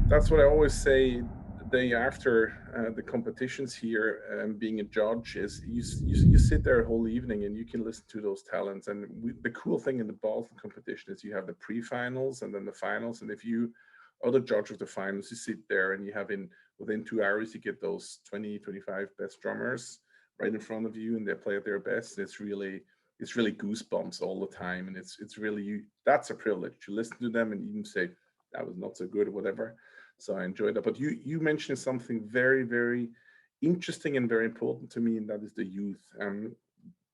that's what I always say the day after the competitions here. Being a judge is you sit there a whole evening and you can listen to those talents. And the cool thing in the Basel competition is you have the pre-finals and then the finals. And if you are the judge of the finals, you sit there and you have within 2 hours you get those 20, 25 best drummers right in front of you, and they play at their best. And it's really goosebumps all the time, and it's really that's a privilege to listen to them and even say that was not so good or whatever. So I enjoyed that. But you mentioned something very, very interesting and very important to me, and that is the youth.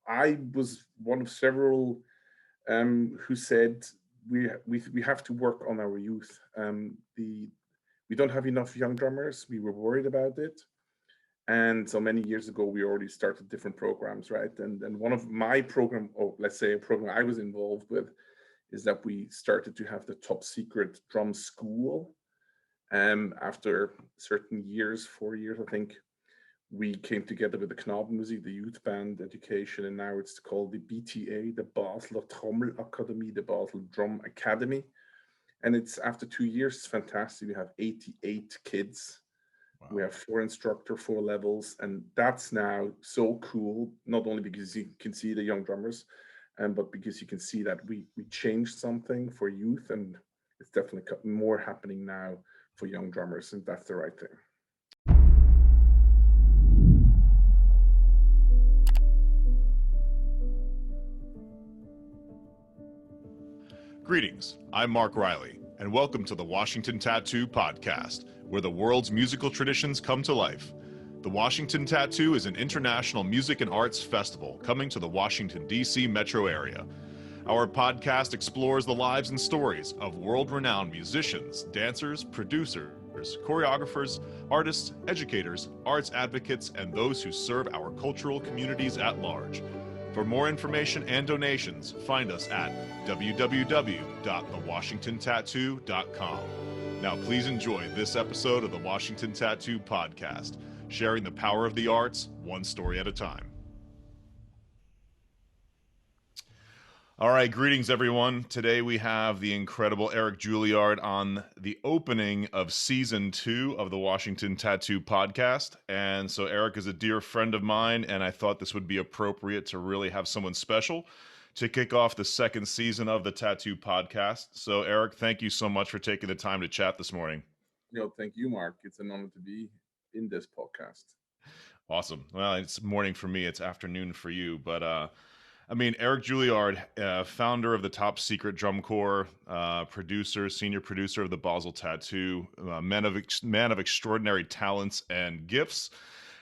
I was one of several who said we have to work on our youth. We don't have enough young drummers. We were worried about it, and so many years ago we already started different programs, right? And one of my program, or let's say a program I was involved with, is that we started to have the top secret drum school. After certain years, 4 years, I think, we came together with the Knabenmusik, the youth band education, and now it's called the BTA, the Basler Trommel Academy, the Basel Drum Academy. And it's after 2 years, it's fantastic. We have 88 kids. Wow. We have 4 instructor, 4 levels, and that's now so cool. Not only because you can see the young drummers, but because you can see that we changed something for youth, and it's definitely more happening now for young drummers, and that's the right thing. Greetings, I'm Mark Riley, and welcome to the Washington Tattoo Podcast, where the world's musical traditions come to life. The Washington Tattoo is an international music and arts festival coming to the Washington, D.C. metro area. Our podcast explores the lives and stories of world-renowned musicians, dancers, producers, choreographers, artists, educators, arts advocates, and those who serve our cultural communities at large. For more information and donations, find us at www.thewashingtontattoo.com. Now please enjoy this episode of the Washington Tattoo Podcast, sharing the power of the arts, one story at a time. All right, greetings everyone. Today we have the incredible Erik Julliard on the opening of season 2 of the Washington Tattoo Podcast. And so Erik is a dear friend of mine, and I thought this would be appropriate to really have someone special to kick off the second season of the Tattoo Podcast. So Erik, thank you so much for taking the time to chat this morning. Thank you, Mark. It's an honor to be in this podcast. Awesome. Well, it's morning for me, it's afternoon for you, but Erik Julliard, founder of the Top Secret Drum Corps, senior producer of the Basel Tattoo, man of extraordinary talents and gifts.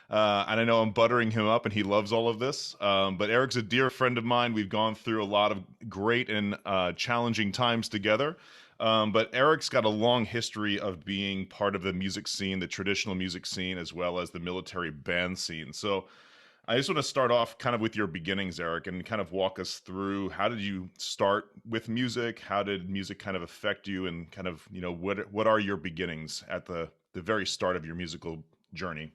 And I know I'm buttering him up, and he loves all of this. But Erik's a dear friend of mine. We've gone through a lot of great and challenging times together. But Erik's got a long history of being part of the music scene, the traditional music scene, as well as the military band scene. So I just want to start off kind of with your beginnings, Erik, and kind of walk us through how did you start with music? How did music kind of affect you, and kind of, what are your beginnings at the very start of your musical journey?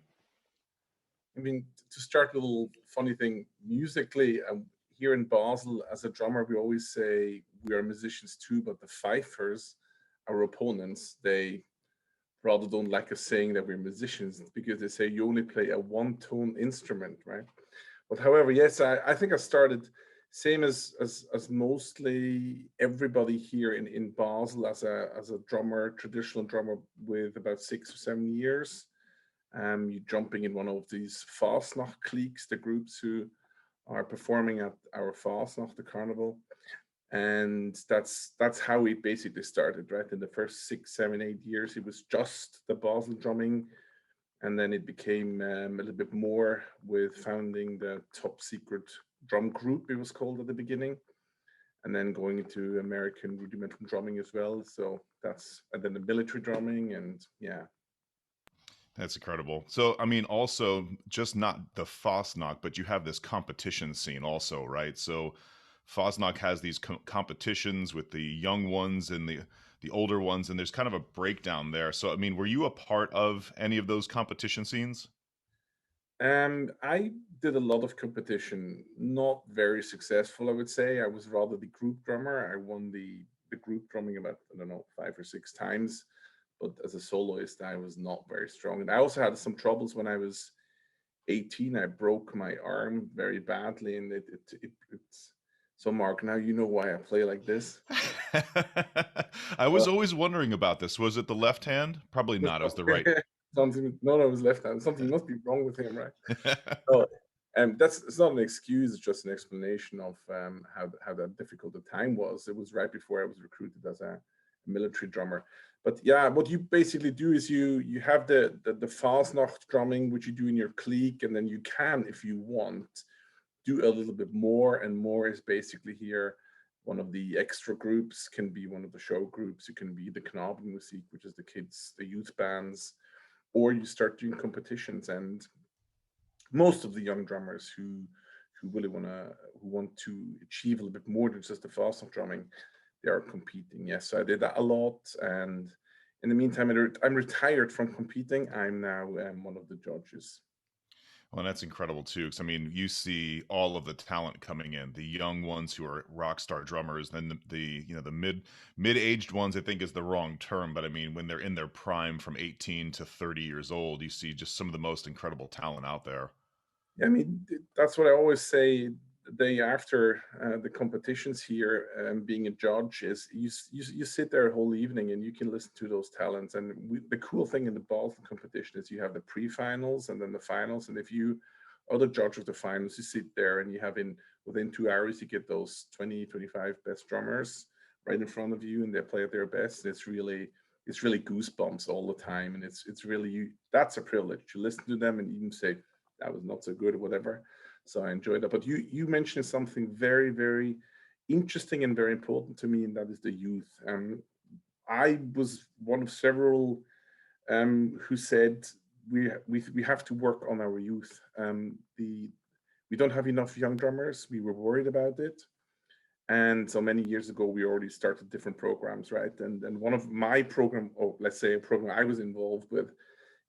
To start with a little funny thing, musically, here in Basel, as a drummer, we always say we are musicians too, but the fifers, our opponents, they rather don't like us saying that we're musicians, because they say you only play a one-tone instrument, right? But however, yes, I think I started same as mostly everybody here in Basel as a drummer, traditional drummer, with about 6 or 7 years. You jumping in one of these Fasnacht cliques, the groups who are performing at our Fasnacht, the carnival. And that's how we basically started, right? In the first 6, 7, 8 years, it was just the Basel drumming, and then it became a little bit more with founding the Top Secret Drum Group, it was called at the beginning, and then going into American rudimental drumming as well. So and then the military drumming, and yeah. That's incredible. So, also just not the Fasnacht, but you have this competition scene also, right? So Fasnacht has these competitions with the young ones and the older ones, and there's kind of a breakdown there. So, were you a part of any of those competition scenes? I did a lot of competition, not very successful, I would say. I was rather the group drummer. I won the group drumming about, I don't know, 5 or 6 times. but as a soloist, I was not very strong. And I also had some troubles when I was 18. I broke my arm very badly, and it's so. Mark, now you know why I play like this. I was always wondering about this. Was it the left hand? Probably not. It was the right. Something, no, it was left hand. Something must be wrong with him, right? Oh, that's it's not an excuse; it's just an explanation of how that difficult the time was. It was right before I was recruited as a military drummer. But yeah, what you basically do is you have the Fasnacht drumming, which you do in your clique, and then you can, if you want, do a little bit more. And more is basically here. One of the extra groups can be one of the show groups. It can be the Knabenmusik, which is the kids, the youth bands, or you start doing competitions. And most of the young drummers who really want to achieve a little bit more than just the Fasnacht drumming, they are competing. Yes, so I did that a lot. And in the meantime, I'm retired from competing. I'm now one of the judges. Well, that's incredible too, because I mean, you see all of the talent coming in, the young ones who are rock star drummers, then the mid-aged ones, I think is the wrong term, but I mean, when they're in their prime from 18 to 30 years old, you see just some of the most incredible talent out there. I mean, that's what I always say the day after the competitions here, being a judge, is you sit there a whole evening and you can listen to those talents. And the cool thing in the Basel competition is you have the pre-finals and then the finals. And if you are the judge of the finals, you sit there and you have within 2 hours, you get those 20, 25 best drummers right in front of you, and they play at their best. And it's really goosebumps all the time. And it's really that's a privilege to listen to them and even say, that was not so good or whatever. So I enjoyed that. But you mentioned something very, very interesting and very important to me, and that is the youth. I was one of several who said we have to work on our youth. We don't have enough young drummers. We were worried about it. And so many years ago, we already started different programs, right? And one of my program, or let's say a program I was involved with,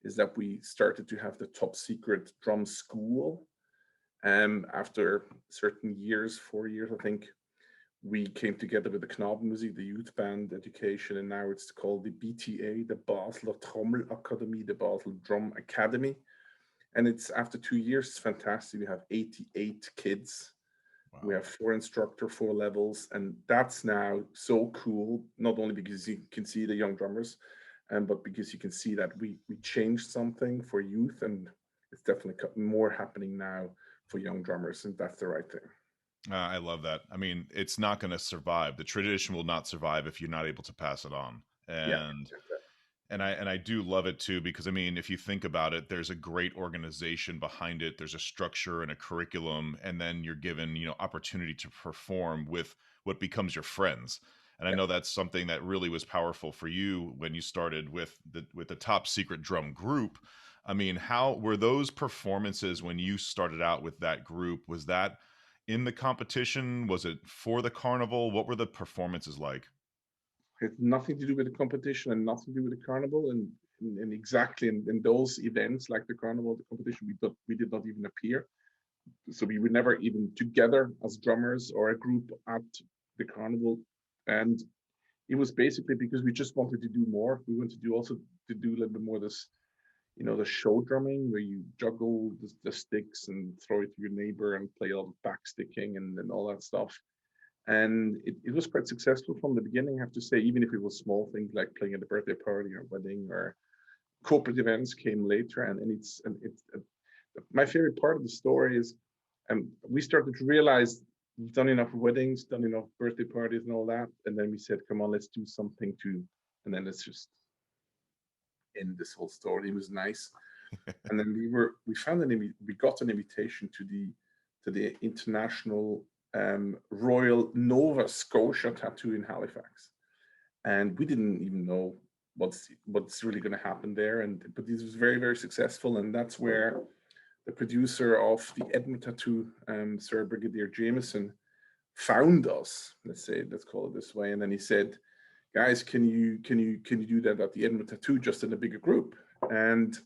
is that we started to have the top secret drum school. After certain years, 4 years, I think, we came together with the Knabenmusik, the youth band education, and now it's called the BTA, the Basler Trommel Akademie, the Basel Drum Academy. And it's after 2 years, it's fantastic. We have 88 kids. Wow. We have 4 instructors, 4 levels, and that's now so cool, not only because you can see the young drummers, but because you can see that we changed something for youth, and it's definitely more happening now for young drummers, and that's the right thing. I love that. I mean, it's not going to survive. The tradition will not survive if you're not able to pass it on. And yeah. And I do love it too, because I mean, if you think about it, there's a great organization behind it. There's a structure and a curriculum, and then you're given, opportunity to perform with what becomes your friends. And I know that's something that really was powerful for you when you started with the top secret drum group. I mean, how were those performances when you started out with that group? Was that in the competition? Was it for the carnival? What were the performances like? It had nothing to do with the competition and nothing to do with the carnival. And exactly in those events like the carnival, the competition, we did not even appear. So we were never even together as drummers or a group at the carnival. And it was basically because we just wanted to do more. We wanted to do a little bit more this, the show drumming where you juggle the sticks and throw it to your neighbor and play all the backsticking and all that stuff. And it was quite successful from the beginning, I have to say, even if it was small things like playing at a birthday party or wedding or corporate events came later. And it's my favorite part of the story is we started to realize we've done enough weddings, done enough birthday parties and all that. And then we said, come on, let's do something too. And then let's just end this whole story. It was nice. And then we got an invitation to the international Royal Nova Scotia Tattoo in Halifax. And we didn't even know what's really going to happen there. But this was very, very successful. And that's where the producer of the Edinburgh Tattoo, Sir Brigadier Jameson, found us. Let's call it this way. And then he said, guys, can you do that at the Edinburgh Tattoo just in a bigger group? And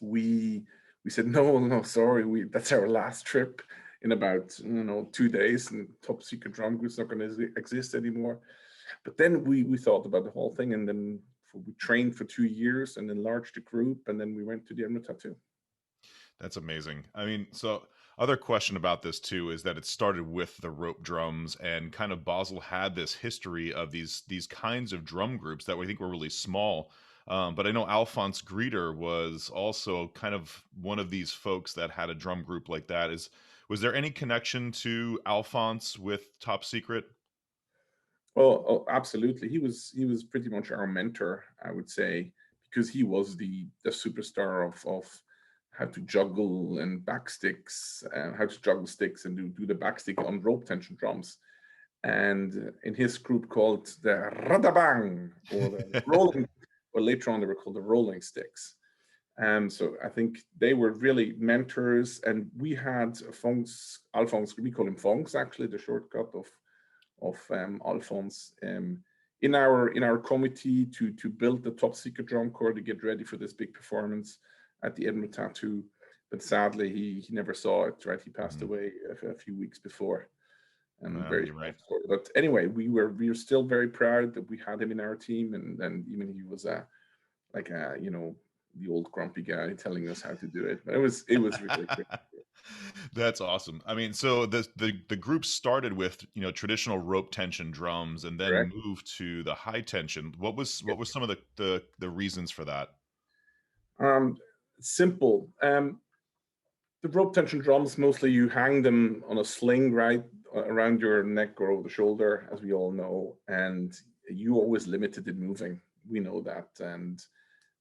we said, no, sorry, that's our last trip in about 2 days, and top secret drum group's not going to exist anymore. But then we thought about the whole thing, and then we trained for 2 years and enlarged the group, and then we went to the Edinburgh Tattoo. That's amazing. I mean, so other question about this too is that it started with the rope drums, and kind of Basel had this history of these kinds of drum groups that we think were really small. But I know Alphonse Grieder was also kind of one of these folks that had a drum group like that. Was there any connection to Alphonse with Top Secret? Oh, absolutely. He was pretty much our mentor, I would say, because he was the superstar of how to juggle and backsticks, how to juggle sticks and do the backstick on rope tension drums. And in his group called the Radabang, or the rolling, or later on they were called the rolling sticks. So I think they were really mentors, and we had Alphonse, we call him Fonks, actually, the shortcut of Alphonse, in our committee to build the top secret drum corps to get ready for this big performance at the Edinburgh Tattoo. But sadly, he never saw it. Right, he passed away a few weeks before, and very You're right. But anyway, we were still very proud that we had him in our team, and even he was like the old grumpy guy telling us how to do it. But it was really great. That's awesome. I mean, so the group started with, traditional rope tension drums and then Correct. moved to the high tension. What was some of the reasons for that? Um, Simple. The rope tension drums, mostly you hang them on a sling, right, around your neck or over the shoulder, as we all know, and you always limited in moving. We know that,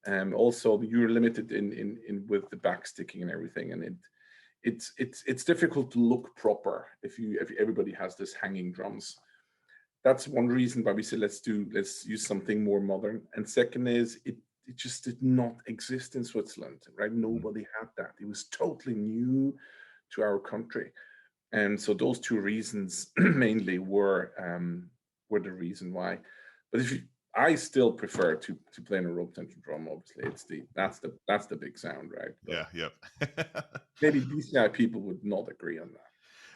and also you're limited in with the back sticking and everything, and it's difficult to look proper if everybody has this hanging drums. That's one reason why we said let's use something more modern. And second is it just did not exist in Switzerland, right? Mhm. Nobody had that. It was totally new to our country. And so those two reasons mainly were the reason why. But I still prefer to play in a rope tension drum. Obviously, that's the big sound, right? But Yeah, yep. maybe DCI people would not agree on that.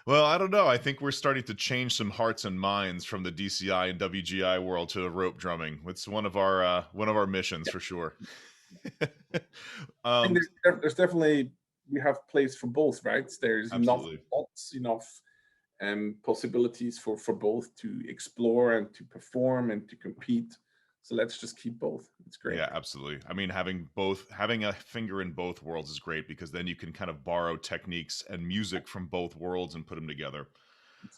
Well, I don't know. I think we're starting to change some hearts and minds from the DCI and WGI world to the rope drumming. It's one of our missions for sure. I think um, there's definitely we have place for both, right? There's enough Absolutely. spots, enough possibilities for both to explore and to perform and to compete. So let's just keep both. It's great. Yeah, absolutely. I mean, having a finger in both worlds is great because then you can kind of borrow techniques and music from both worlds and put them together.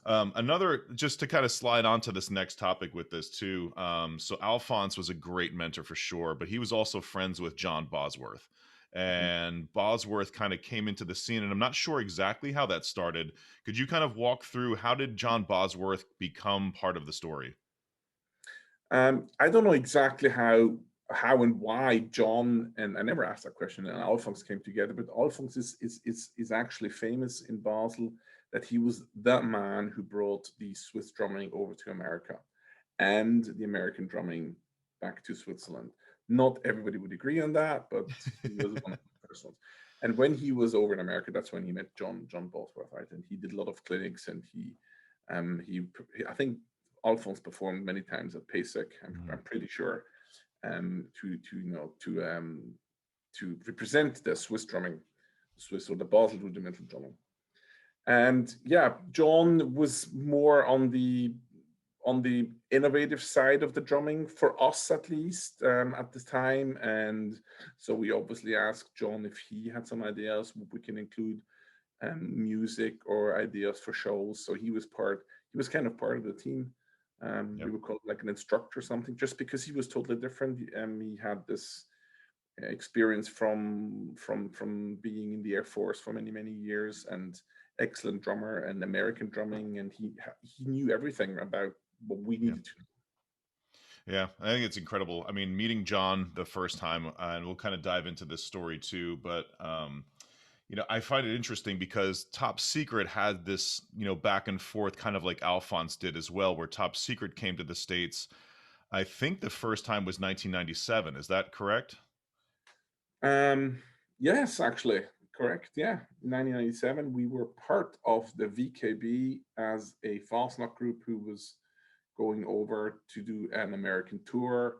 Another, just to kind of slide onto this next topic with this too. So Alphonse was a great mentor for sure, but he was also friends with John Bosworth. Mhm. And Bosworth kind of came into the scene, and I'm not sure exactly how that started. Could you kind of walk through how did John Bosworth become part of the story? I don't know exactly how and why John, and I never asked that question, and Alphonse came together, but Alphonse is actually famous in Basel that he was that man who brought the Swiss drumming over to America and the American drumming back to Switzerland. Not everybody would agree on that, but he was one of the first ones. And when he was over in America, that's when he met John Bosworth, right? And he did a lot of clinics, and he I think Alphonse performed many times at PASIC. I'm Mhm. pretty sure, to represent the Swiss drumming, Swiss or the Basel rudimental drumming. And yeah, John was more on the innovative side of the drumming for us, at least, at the time. And so we obviously asked John if he had some ideas what we can include, music or ideas for shows. So he was kind of part of the team. We Yep. would call it like an instructor or something, just because he was totally different. He had this experience from being in the Air Force for many years, and excellent drummer and American drumming, and he knew everything about what we Yeah. needed to know. Yeah, I think it's incredible. I mean, meeting John the first time, and we'll kind of dive into this story too, but I find it interesting because Top Secret had this, back and forth kind of like Alphonse did as well, where Top Secret came to the States. I think the first time was 1997. Is that correct? Yes, actually, correct. Yeah, in 1997, we were part of the VKB as a Fasnacht group who was going over to do an American tour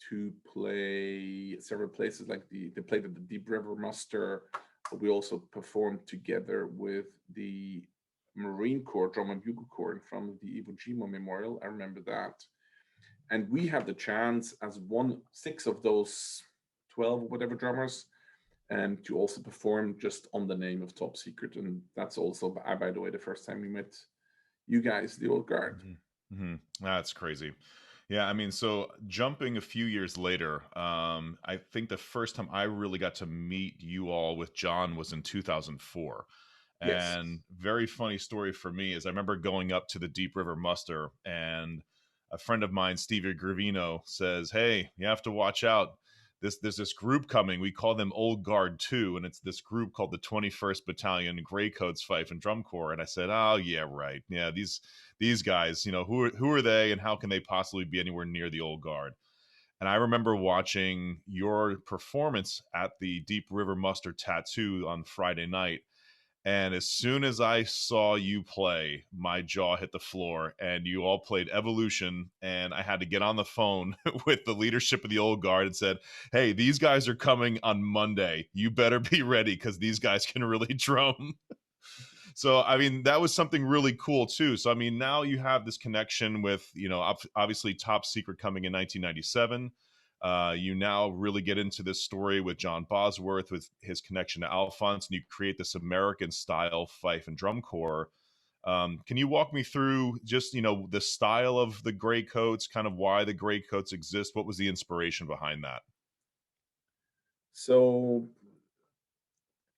to play several places, like they played at the Deep River Muster, but we also performed together with the Marine Corps Drum and Bugle Corps in front of the Iwo Jima Memorial. I remember that. And we had the chance as six of those 12 or whatever drummers to also perform just on the name of Top Secret. And that's also, by the way, the first time we met you guys, the old guard. That's crazy. Yeah, I mean, so jumping a few years later, I think the first time I really got to meet you all with John was in 2004. Yes. And very funny story for me is I remember going up to the Deep River Muster, and a friend of mine, Stevie Gravino, says, "Hey, you have to watch out. There's this group coming. We call them Old Guard 2, and it's this group called the 21st Battalion Greycoats Fife and Drum Corps." And I said, "Oh yeah, right. Yeah, these guys, who are they, and how can they possibly be anywhere near the Old Guard?" And I remember watching your performance at the Deep River Muster Tattoo on Friday night. And as soon as I saw you play, my jaw hit the floor, and you all played Evolution. And I had to get on the phone with the leadership of the Old Guard and said, "Hey, these guys are coming on Monday. You better be ready, because these guys can really drum." So, I mean, that was something really cool too. So, I mean, now you have this connection with, obviously Top Secret coming in 1997. You now really get into this story with John Bosworth, with his connection to Alphonse, and you create this American style fife and drum corps. Can you walk me through just, the style of the gray coats, kind of why the gray coats exist? What was the inspiration behind that? So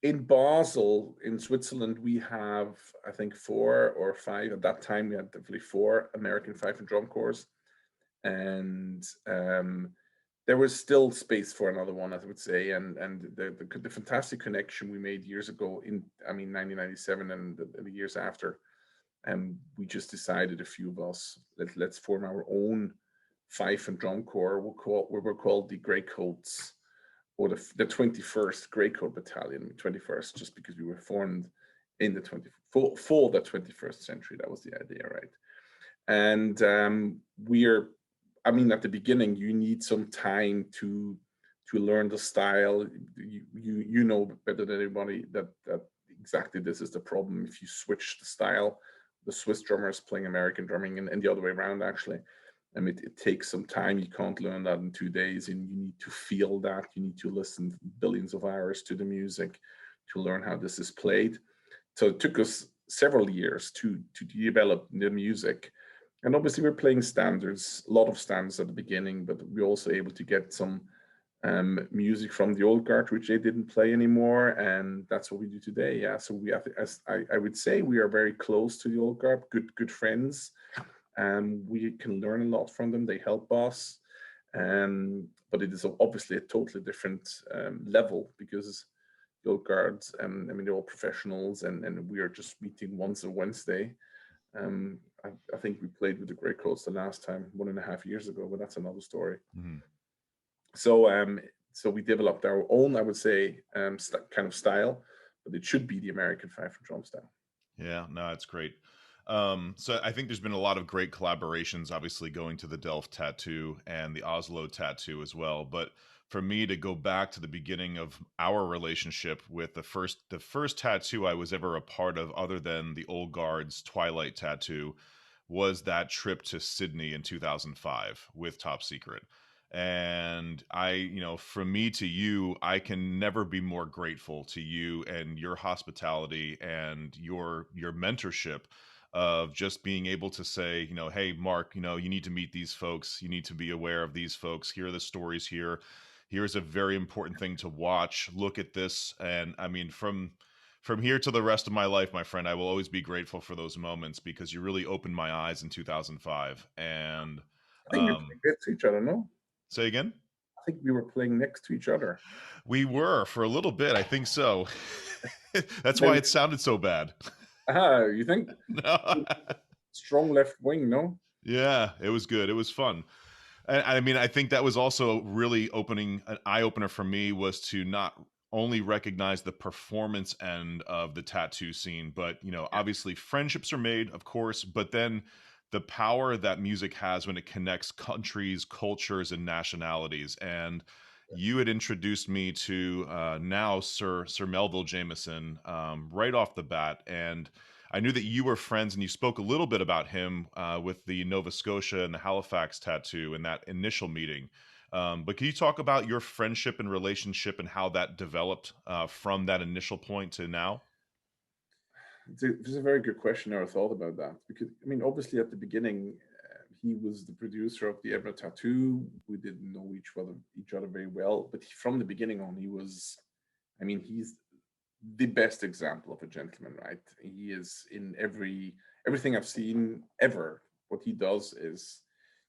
in Basel, in Switzerland, we have, I think, 4 or 5. At that time, we had definitely 4 American fife and drum corps. And there was still space for another one, I would say. And the fantastic connection we made years ago in, 1997 and the years after. And we just decided, a few of us, let's form our own fife and drum corps. We were called the Greycoats, or the 21st Greycoat Battalion, 21st, just because we were formed in the for the 21st century. That was the idea, right? And at the beginning, you need some time to learn the style. You know better than anybody that exactly this is the problem. If you switch the style, the Swiss drummers playing American drumming, and the other way around, actually. It takes some time. You can't learn that in 2 days, and you need to feel that. You need to listen billions of hours to the music to learn how this is played. So it took us several years to develop the music. And obviously, we're playing standards, a lot of standards at the beginning, but we're also able to get some music from the old guard, which they didn't play anymore, and that's what we do today. Yeah, so I would say we are very close to the old guard, good friends. We can learn a lot from them. They help us, but it is obviously a totally different level, because the old guards, they're all professionals, and we are just meeting once a Wednesday. I think we played with the Greycoats the last time 1.5 years ago, but that's another story. Mm-hmm. So we developed our own, I would say, kind of style, but it should be the American fife and drum style. Yeah, no, it's great. So I think there's been a lot of great collaborations, obviously going to the Delft tattoo and the Oslo tattoo as well. But for me to go back to the beginning of our relationship with the first tattoo I was ever a part of, other than the Old Guard's Twilight tattoo, was that trip to Sydney in 2005 with Top Secret. And from me to you, I can never be more grateful to you and your hospitality and your mentorship, of just being able to say, "Hey, Mark, you need to meet these folks. You need to be aware of these folks. Here are the stories here. Here's a very important thing to watch. Look at this." And I mean, from here to the rest of my life, my friend, I will always be grateful for those moments, because you really opened my eyes in 2005. And I think we were playing next to each other, no? Say again? I think we were playing next to each other. We were, for a little bit, I think so. That's why it sounded so bad. You think? No. Strong left wing, no? Yeah, it was good. It was fun. I mean, I think that was also really an eye opener for me, was to not only recognize the performance end of the tattoo scene, but, obviously friendships are made, of course, but then the power that music has when it connects countries, cultures, and nationalities. And you had introduced me to now Sir Melville Jameson right off the bat, and I knew that you were friends, and you spoke a little bit about him with the Nova Scotia and the Halifax tattoo in that initial meeting. But can you talk about your friendship and relationship and how that developed from that initial point to now? It's a very good question. I never thought about that because, I mean, obviously at the beginning, he was the producer of the Edinburgh Tattoo. We didn't know each other very well, but from the beginning on, he was. I mean, he's the best example of a gentleman, right? He is in everything I've seen ever. What he does is,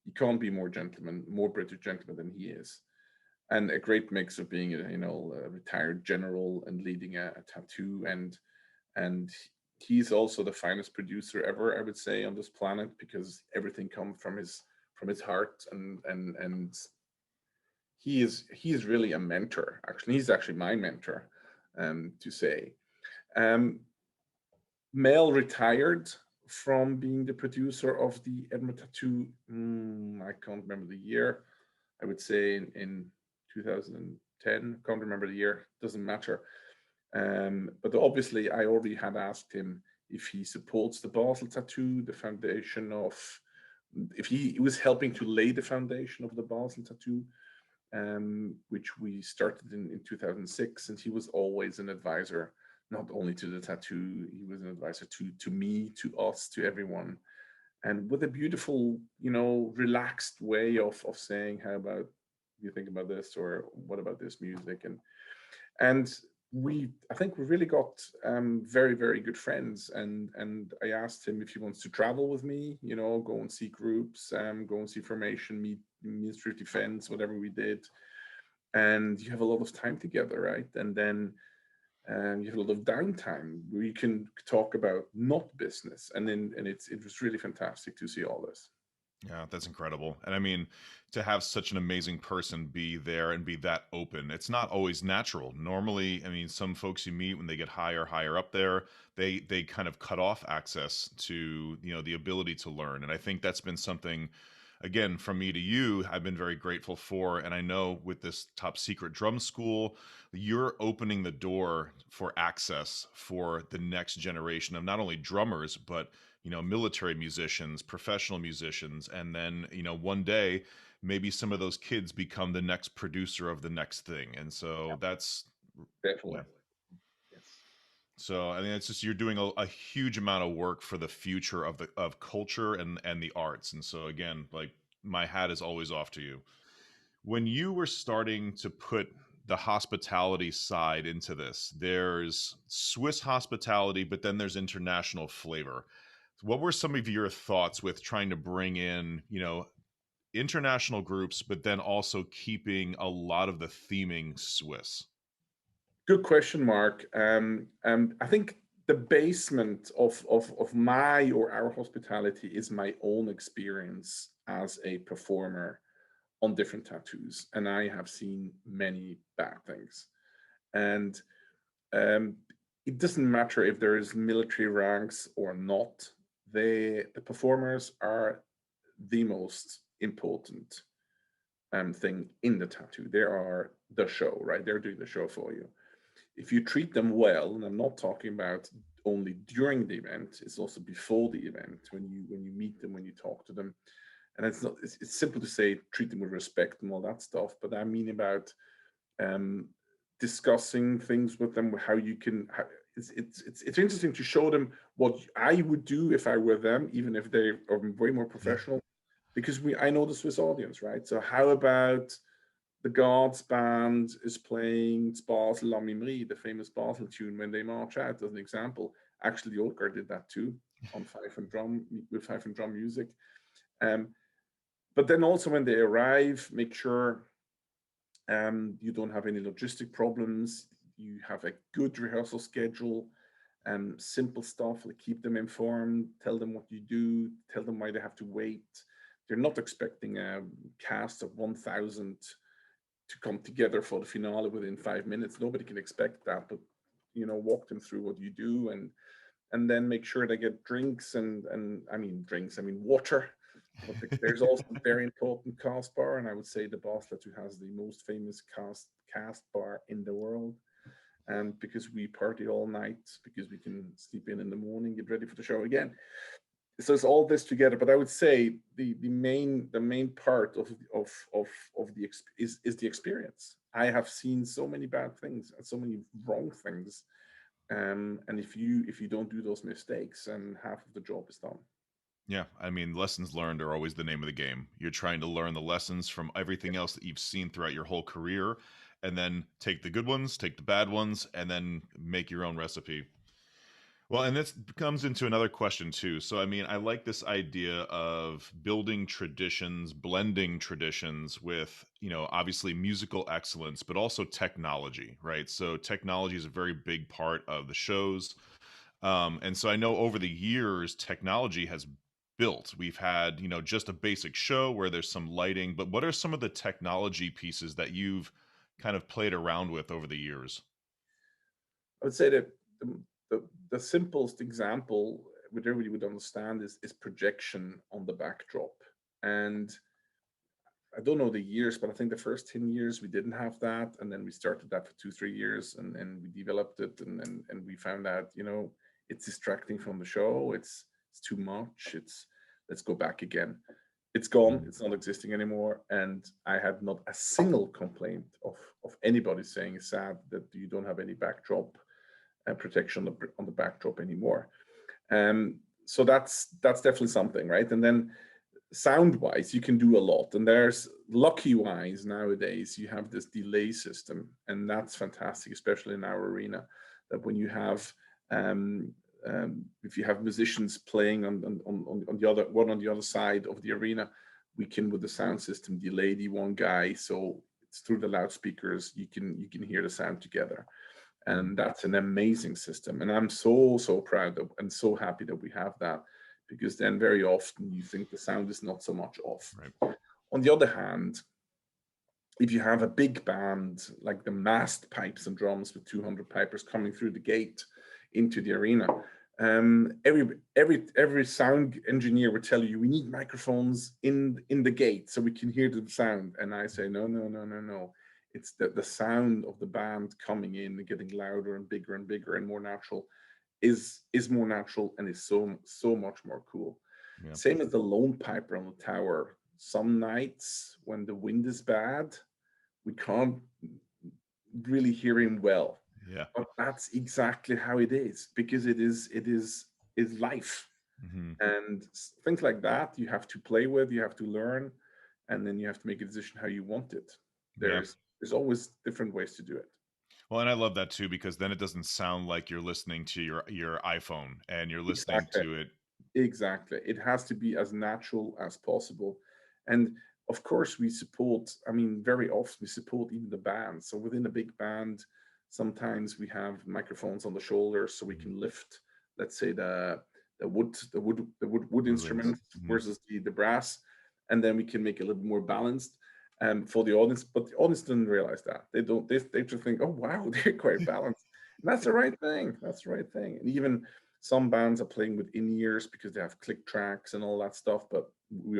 you can't be more British gentleman than he is, and a great mix of being a retired general and leading a tattoo, and he's also the finest producer ever, I would say, on this planet, because everything comes from his heart, and he is really a mentor. Actually, he's actually my mentor, to say. Um, Mel retired from being the producer of the Edinburgh Tattoo. I can't remember the year. I would say in 2010. Can't remember the year. Doesn't matter. But obviously, I already had asked him if he supports the Basel Tattoo, the foundation of, if he was helping to lay the foundation of the Basel Tattoo, which we started in 2006. And he was always an advisor, not only to the tattoo, he was an advisor to me, to us, to everyone. And with a beautiful, relaxed way of saying, how about you think about this, or what about this music? And I think we really got very, very good friends. And I asked him if he wants to travel with me, go and see groups, go and see formation, meet Ministry of Defense, whatever we did. And you have a lot of time together, right? And then you have a lot of downtime where you can talk about not business. And it was really fantastic to see all this. Yeah, that's incredible. And I mean, to have such an amazing person be there and be that open, it's not always natural. Normally, I mean, some folks you meet when they get higher up there, they kind of cut off access to, the ability to learn. And I think that's been something, again, from me to you, I've been very grateful for. And I know with this top secret drum school, you're opening the door for access for the next generation of not only drummers, but military musicians, professional musicians, and then one day maybe some of those kids become the next producer of the next thing. And so that's, yeah. Definitely. Yes. So I mean, it's just, you're doing a huge amount of work for the future of culture and the arts. And so again, like, my hat is always off to you. When you were starting to put the hospitality side into this, there's Swiss hospitality, but then there's international flavor. What were some of your thoughts with trying to bring in, international groups, but then also keeping a lot of the theming Swiss? Good question, Mark. I think the basement of my or our hospitality is my own experience as a performer on different tattoos, and I have seen many bad things. And um, it doesn't matter if there is military ranks or not. The performers are the most important thing in the tattoo. They are the show, right? They're doing the show for you. If you treat them well, and I'm not talking about only during the event, it's also before the event, when you meet them, when you talk to them. And it's simple to say treat them with respect and all that stuff, but I mean about um, discussing things with them, how you can. It's interesting to show them what I would do if I were them, even if they are way more professional, because I know the Swiss audience, right? So how about the Guards band is playing Basel La Mimri, the famous Basel tune, when they march out, as an example. Actually, Olgar did that too on fife and drum, with fife and drum music. Um, but then also when they arrive, make sure you don't have any logistic problems. You have a good rehearsal schedule, simple stuff, like keep them informed, tell them what you do, tell them why they have to wait. They're not expecting a cast of 1,000 to come together for the finale within 5 minutes. Nobody can expect that, but walk them through what you do, and then make sure they get drinks and I mean drinks, I mean water. But there's also a very important cast bar, and I would say the Basel Tattoo has the most famous cast bar in the world. And because we party all night, because we can sleep in the morning, get ready for the show again. So it's all this together. But I would say the main part of is the experience. I have seen so many bad things and so many wrong things, and if you don't do those mistakes, then half of the job is done. Yeah, I mean, lessons learned are always the name of the game. You're trying to learn the lessons from everything else that you've seen throughout your whole career, and then take the good ones, take the bad ones, and then make your own recipe. Well, and this comes into another question too. So, I mean, I like this idea of building traditions, blending traditions with, obviously musical excellence, but also technology, right? So, technology is a very big part of the shows. And so I know over the years, technology has built. We've had, just a basic show where there's some lighting, but what are some of the technology pieces that you've kind of played around with over the years? I would say that the simplest example, which everybody would understand, is projection on the backdrop. And I don't know the years, but I think the first 10 years we didn't have that. And then we started that for 2, 3 years, and we developed it, and we found out, it's distracting from the show. It's too much. Let's go back again. It's gone. It's not existing anymore. And I had not a single complaint of anybody saying it's sad that you don't have any backdrop protection on the backdrop anymore. So that's definitely something, right? And then sound wise, you can do a lot. And there's lucky wise nowadays, you have this delay system, and that's fantastic, especially in our arena. That when you have if you have musicians playing on the other side of the arena, we can with the sound system delay the one guy, so it's through the loudspeakers you can hear the sound together. And that's an amazing system, and I'm so proud of and so happy that we have that, because then very often you think the sound is not so much off. Right. On the other hand, if you have a big band like the massed pipes and drums with 200 pipers coming through the gate into the arena, every sound engineer would tell you we need microphones in the gate so we can hear the sound. And I say no. It's the sound of the band coming in and getting louder and bigger and more natural is more natural, and is so much more cool. Yeah. Same as the lone piper on the tower. Some nights when the wind is bad, we can't really hear him well. Yeah. But that's exactly how it is, because it is life. And things like that you have to play with, you have to learn, and then you have to make a decision how you want it. There's always different ways to do it. Well, and I love that too, because then it doesn't sound like you're listening to your iPhone and you're listening Exactly. to it. Exactly. It has to be as natural as possible. And of course, we support, I mean, very often we support even the band. So within a big band, sometimes we have microphones on the shoulders so we can lift, let's say, the wood instrument versus the brass. And then we can make it a little more balanced for the audience. But the audience didn't realize that. They just think, oh, wow, they're quite balanced. And that's the right thing. That's the right thing. And even some bands are playing with in-ears because they have click tracks and all that stuff, but we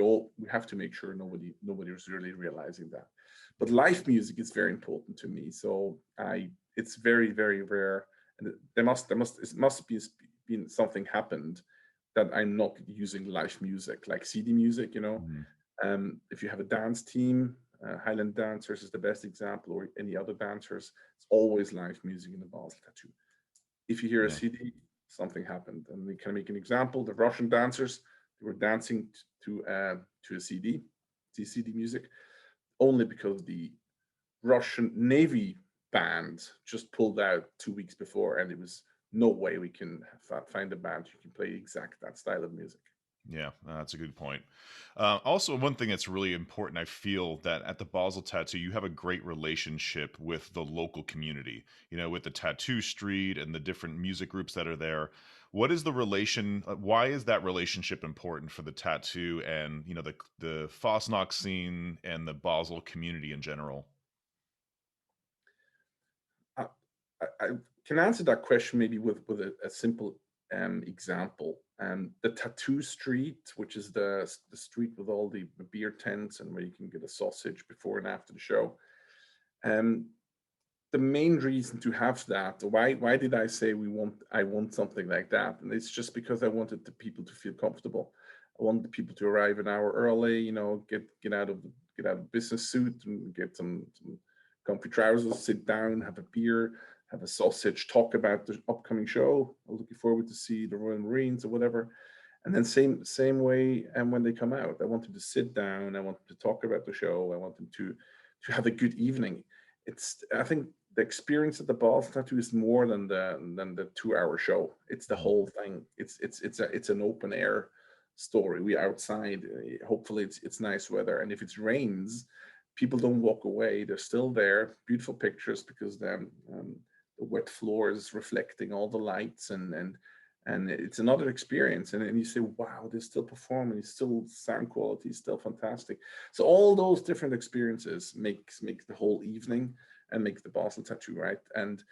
have to make sure nobody is really realizing that. But live music is very important to me, so it's very rare, and it must be been something happened that I'm not using live music like CD music. If you have a dance team, Highland Dancers is the best example, or any other dancers, it's always live music in the Basel Tattoo. If you hear a CD, something happened. And we can make an example. The Russian dancers, they were dancing to a CD music, only because the Russian Navy band just pulled out 2 weeks before, and it was no way we can find a band who can play exact that style of music. Yeah, that's a good point. Also, one thing that's really important, I feel that at the Basel Tattoo, you have a great relationship with the local community, with the tattoo street and the different music groups that are there. What is the relation? Why is that relationship important for the tattoo and, the Fasnacht scene and the Basel community in general? I can answer that question maybe with a simple example. The Tattoo Street, which is the street with all the beer tents and where you can get a sausage before and after the show. Um, the main reason to have that, why did I say I want something like that? And it's just because I wanted the people to feel comfortable. I wanted the people to arrive an hour early, get out of business suit and get some comfy trousers, sit down, have a beer, have a sausage, talk about the upcoming show. I'm looking forward to see the Royal Marines or whatever. And then same way, and when they come out, I want them to sit down. I want them to talk about the show. I want them to have a good evening. I think the experience at the Basel Tattoo is more than the 2 hour show. It's the whole thing. It's an open air story. We outside. Hopefully it's nice weather, and if it rains, people don't walk away. They're still there. Beautiful pictures because the wet floor is reflecting all the lights, and it's another experience. And you say, wow, they're still performing. It's still sound quality is still fantastic. So all those different experiences makes the whole evening and makes the Basel Tattoo, right? And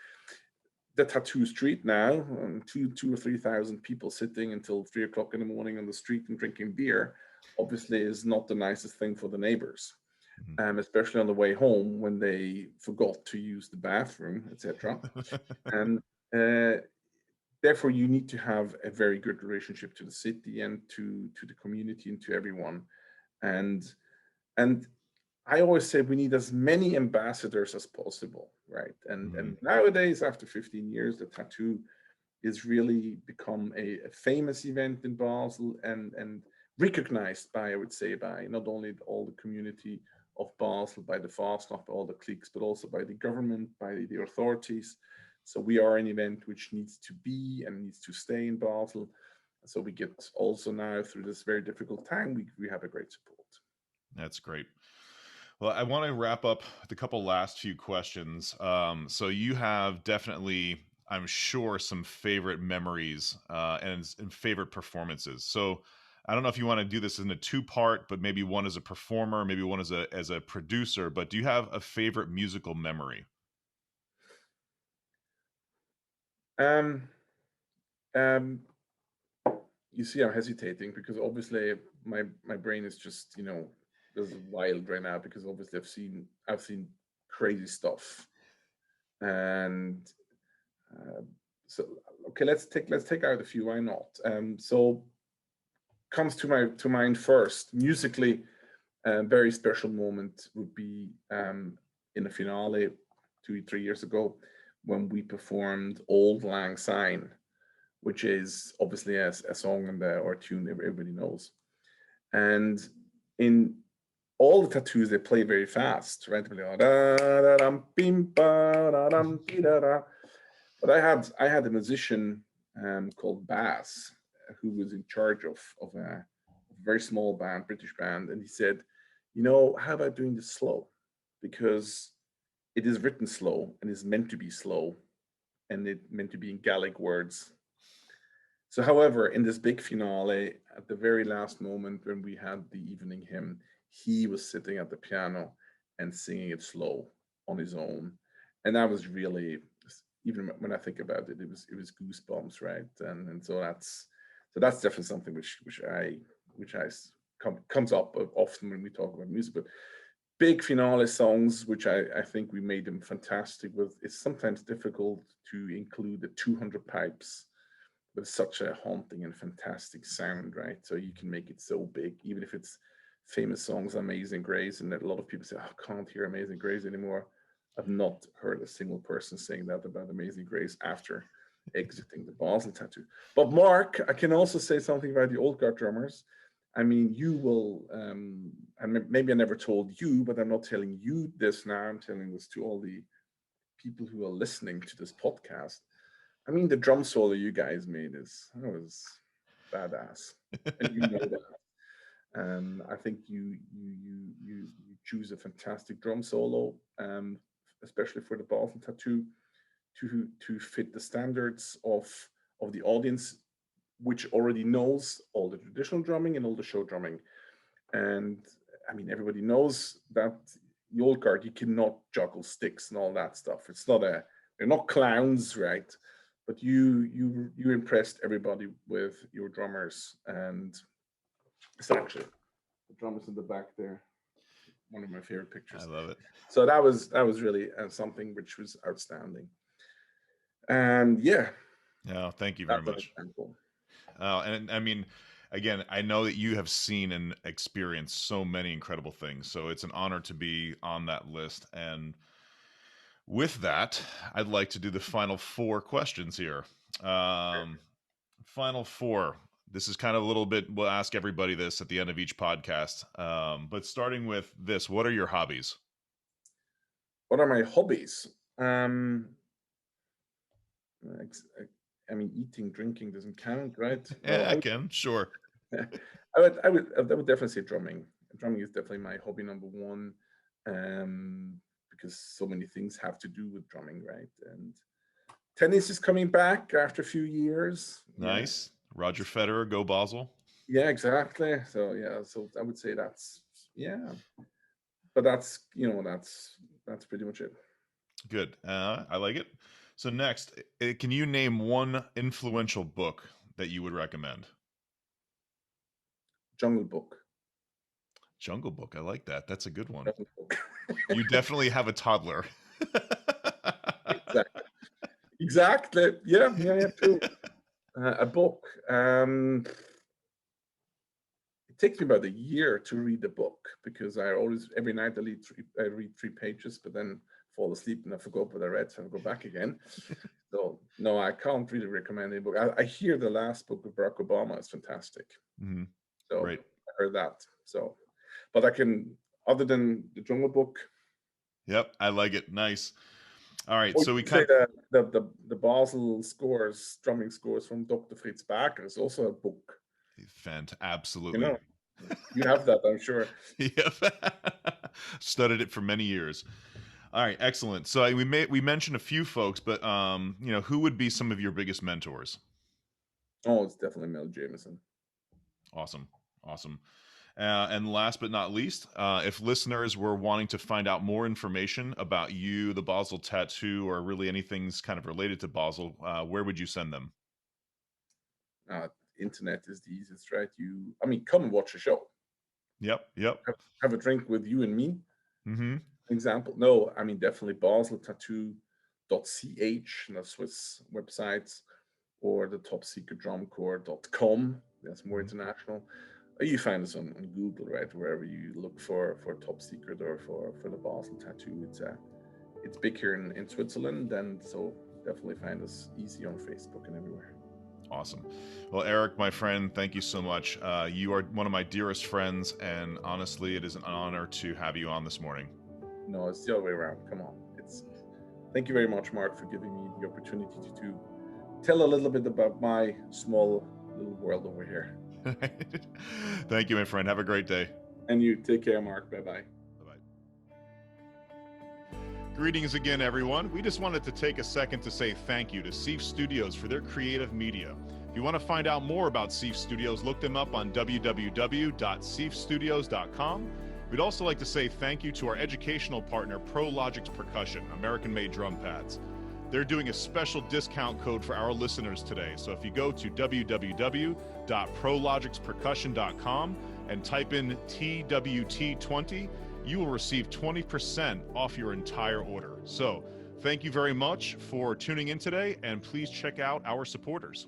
the Tattoo Street now, 2,000 or 3,000 people sitting until 3 o'clock in the morning on the street and drinking beer, obviously is not the nicest thing for the neighbors. Especially on the way home when they forgot to use the bathroom, etc. And therefore, you need to have a very good relationship to the city and to the community and to everyone. And I always say we need as many ambassadors as possible, right? And nowadays, after 15 years, the tattoo is really become a famous event in Basel and recognized by, I would say, by not only all the community of Basel, by the Fasnacht, by all the cliques, but also by the government, by the authorities. So we are an event which needs to be and needs to stay in Basel. So we get also now through this very difficult time, we have a great support. That's great. Well, I want to wrap up with a couple last few questions. So you have definitely, I'm sure, some favorite memories and favorite performances. So I don't know if you want to do this in a two-part, but maybe one as a performer, maybe one as a producer. But do you have a favorite musical memory? You see, I'm hesitating because obviously my brain is just is wild right now because obviously I've seen crazy stuff, and so okay, let's take out a few. Why not? So comes to mind first musically. A very special moment would be in the finale 2-3 years ago when we performed Old Lang Syne, which is obviously a song and or tune everybody knows. And in all the tattoos, they play very fast, right? But I had a musician called Bass who was in charge of a very small band, British band, and he said, how about doing this slow? Because it is written slow and is meant to be slow, and it meant to be in Gaelic words. So, however, in this big finale, at the very last moment when we had the evening hymn, he was sitting at the piano and singing it slow on his own, and that was really, even when I think about it, it was goosebumps, right? And so that's definitely something which comes up often when we talk about music, but big finale songs, which I think we made them fantastic with. It's sometimes difficult to include the 200 pipes with such a haunting and fantastic sound, right? So you can make it so big, even if it's famous songs, Amazing Grace, and that a lot of people say, "Oh, I can't hear Amazing Grace anymore." I've not heard a single person saying that about Amazing Grace after exiting the Basel Tattoo. But Mark, I can also say something about the old guard drummers. I mean, you will, and maybe I never told you, but I'm not telling you this now. I'm telling this to all the people who are listening to this podcast. I mean, the drum solo you guys made was badass, and you know that. I think you choose a fantastic drum solo, especially for the Basel Tattoo, to fit the standards of the audience, which already knows all the traditional drumming and all the show drumming. And I mean, everybody knows that the old guard, you cannot juggle sticks and all that stuff. They're not clowns, right? but you impressed everybody with your drummers, and it's actually the drummers in the back there. One of my favorite pictures. I love it. So that was really something which was outstanding. And yeah. No, thank you very much. And I mean, again, I know that you have seen and experienced so many incredible things. So it's an honor to be on that list. And with that, I'd like to do the final 4 questions here. Final 4. This is kind of a little bit, we'll ask everybody this at the end of each podcast. But starting with this, what are your hobbies? What are my hobbies? I mean, eating, drinking doesn't count, right? Yeah, I can, sure. I would definitely say drumming. Drumming is definitely my hobby number 1, because so many things have to do with drumming, right? And tennis is coming back after a few years. Nice. Yeah. Roger Federer, go Basel. Yeah, exactly. So yeah, so I would say that's, yeah. But that's, that's pretty much it. Good. I like it. So next, can you name one influential book that you would recommend? Jungle Book. Jungle Book. I like that. That's a good one. You definitely have a toddler. Exactly. Yeah, true. A book. It takes me about a year to read a book, because I always, every night I read 3 pages, but then fall asleep and I forgot what I read, so I go back again. So no, I can't really recommend a book. I hear the last book of Barack Obama is fantastic. Mm-hmm. So right. I heard that. So, but I can, other than the Jungle Book. Yep, I like it. Nice. All right, so we say the Basel scores, drumming scores from Dr. Fritz Barker is also a book. Absolutely. You have that, I'm sure. Yep. Studied it for many years. All right, excellent. So we mentioned a few folks, but who would be some of your biggest mentors? Oh, it's definitely Mel Jameson. Awesome. And last but not least, if listeners were wanting to find out more information about you, the Basel Tattoo, or really anything's kind of related to Basel, where would you send them? Internet is the easiest, right? Come and watch a show. Yep. Have a drink with you and me. Mm-hmm. Example. No, definitely baseltattoo.ch, the Swiss websites, or the topsecretdrumcorps.com. That's more international. You find us on Google, right? Wherever you look for Top Secret or for the Basel Tattoo. It's big here in Switzerland, and so definitely find us easy on Facebook and everywhere. Awesome. Well, Erik, my friend, thank you so much. You are one of my dearest friends, and honestly, it is an honor to have you on this morning. No, it's the other way around. Come on. Thank you very much, Mark, for giving me the opportunity to tell a little bit about my small little world over here. Thank you, my friend. Have a great day. And you. Take care, Mark. Bye-bye. Greetings again, everyone. We just wanted to take a second to say thank you to Fife Studios for their creative media. If you want to find out more about Fife Studios, look them up on www.fifestudios.com. We'd also like to say thank you to our educational partner, ProLogix Percussion, American-made drum pads. They're doing a special discount code for our listeners today. So if you go to www.prologixpercussion.com and type in TWT20, you will receive 20% off your entire order. So thank you very much for tuning in today, and please check out our supporters.